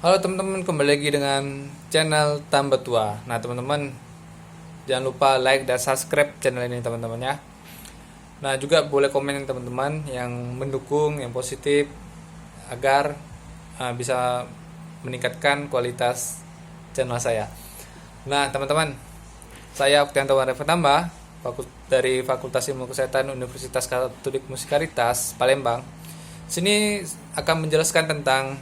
Halo teman-teman, kembali lagi dengan channel Tambah Tua. Nah teman-teman, jangan lupa like dan subscribe channel ini teman-teman ya. Nah juga boleh komen teman-teman yang mendukung, yang positif, agar bisa meningkatkan kualitas channel saya. Nah teman-teman, saya Oktianto Warefetamba dari Fakultas Ilmu Kesehatan Universitas Katolik Musikaritas Palembang. Sini akan menjelaskan tentang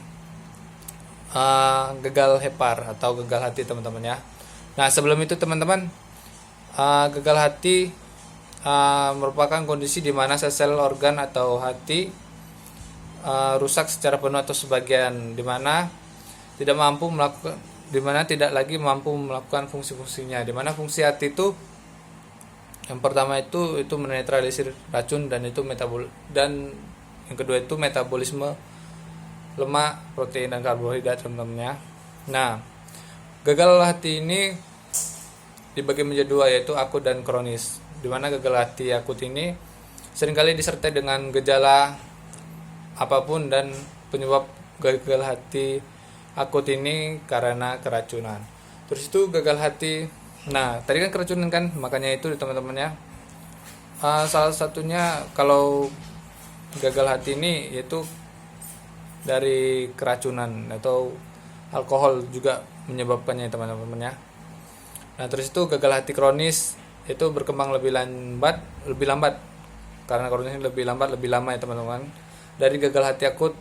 gagal hepar atau gagal hati teman-teman ya. Nah sebelum itu teman-teman, gagal hati merupakan kondisi di mana sel-sel organ atau hati rusak secara penuh atau sebagian, di mana tidak lagi mampu melakukan fungsi-fungsinya. Di mana fungsi hati itu yang pertama itu menetralisir racun, dan yang kedua itu metabolisme lemak, protein, dan karbohidrat teman-teman. Nah, gagal hati ini dibagi menjadi dua, yaitu akut dan kronis. Di mana gagal hati akut ini seringkali disertai dengan gejala apapun, dan penyebab gagal hati akut ini karena keracunan. Terus itu gagal hati. Nah, tadi kan keracunan kan, makanya itu teman-teman ya. Salah satunya kalau gagal hati ini yaitu dari keracunan atau alkohol juga menyebabkannya teman-teman ya. Nah terus itu gagal hati kronis itu berkembang lebih lambat karena kronis lebih lama ya teman-teman. Dari gagal hati akut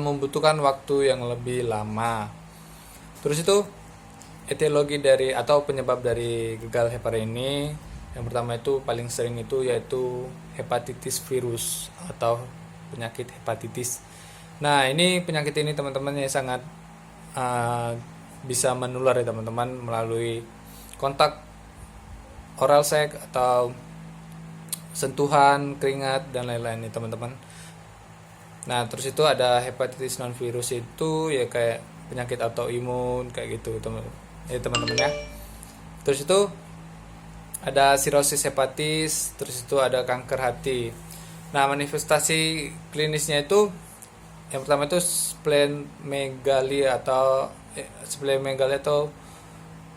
membutuhkan waktu yang lebih lama. Terus itu etiologi dari atau penyebab dari gagal hepar ini, yang pertama itu paling sering itu yaitu hepatitis virus atau penyakit hepatitis. Nah ini penyakit ini teman-teman yang sangat bisa menular ya teman-teman, melalui kontak oral seks atau sentuhan, keringat, dan lain-lain nih teman-teman. Nah terus itu ada hepatitis non virus, itu ya kayak penyakit autoimun kayak gitu teman-teman ya. Terus itu ada sirosis hepatis, terus itu ada kanker hati. Nah manifestasi klinisnya itu yang pertama itu splenomegaly atau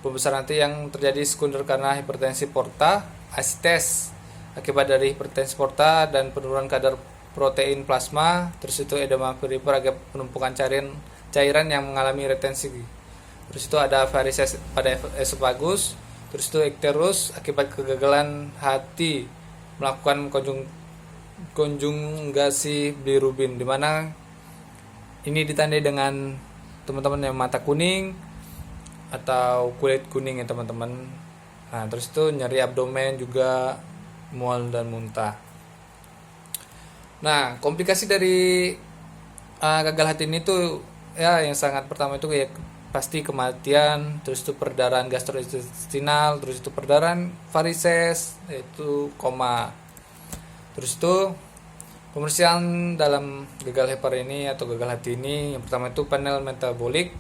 pembesaran hati yang terjadi sekunder karena hipertensi porta, asites akibat dari hipertensi porta dan penurunan kadar protein plasma. Terus itu edema perifer akibat penumpukan cairan yang mengalami retensi. Terus itu ada varises pada esofagus. Terus itu ikterus akibat kegagalan hati melakukan konjungasi bilirubin, di mana ini ditandai dengan teman-teman yang mata kuning atau kulit kuning ya teman-teman. Nah terus itu nyeri abdomen juga, mual dan muntah. Nah komplikasi dari gagal hati ini tuh ya, yang sangat pertama itu ya pasti kematian. Terus itu perdarahan gastrointestinal, terus itu perdarahan varises, yaitu koma. Terus itu pemeriksaan dalam gagal hepar ini atau gagal hati ini, yang pertama itu panel metabolik,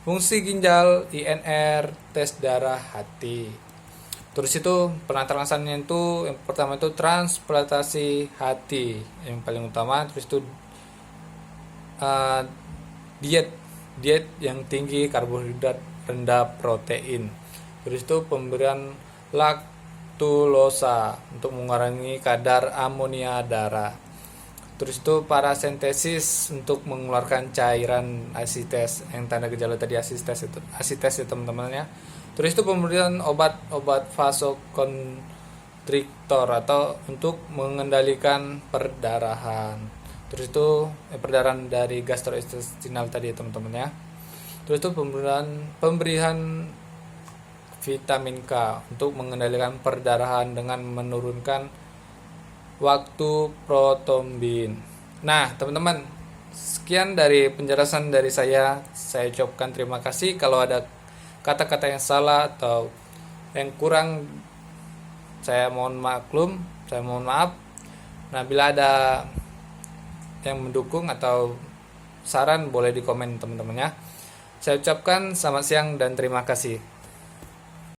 fungsi ginjal, INR, tes darah hati. Terus itu penata laksananya itu yang pertama itu transplantasi hati yang paling utama. Terus itu diet yang tinggi karbohidrat, rendah protein. Terus itu pemberian laktulosa untuk mengurangi kadar amonia darah. Terus itu parasentesis untuk mengeluarkan cairan asites, yang tanda gejala tadi asites ya teman-teman ya. Terus itu pemberian obat vasokonstriktor atau untuk mengendalikan perdarahan. Terus itu perdarahan dari gastrointestinal tadi ya teman-teman ya. Terus itu pemberian vitamin K untuk mengendalikan perdarahan dengan menurunkan waktu protombin. Nah teman-teman, sekian dari penjelasan dari saya ucapkan terima kasih. Kalau ada kata-kata yang salah atau yang kurang, saya mohon maaf. Nah bila ada yang mendukung atau saran, boleh di komen teman-teman ya. Saya ucapkan selamat siang dan terima kasih.